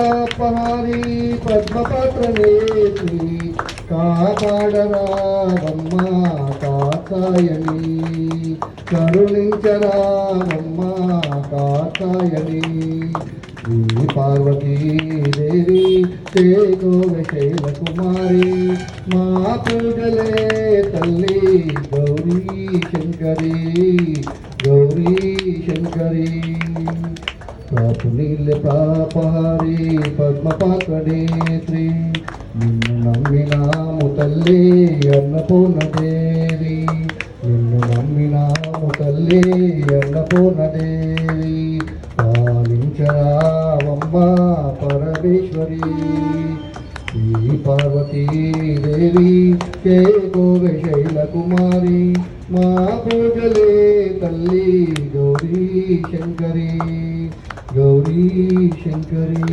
పహారి పద్మపత్ర నేత్రి కాపాడరావమ్మ కాకాయని కరుణించరావమ్మ కాకాయని శ్రీ పార్వతీదేవి చేకో శైల కుమారి మా పూజలే తల్లి గౌరీ శంకరి గౌరీ శంకరి పునీల పాపహారి పద్మపాత్ర నేత్రి నిన్ను నమ్మినాము తల్లి అన్నపూర్ణదేవి నిన్ను నమ్మినాము తల్లి అన్నపూర్ణదేవి పాలించరావమ్మ పరమేశ్వరి శ్రీ పార్వతీదేవి చేకో శైల కుమారి మా పూజలే తల్లి గౌరీ శంకరి గౌరీ శంకరి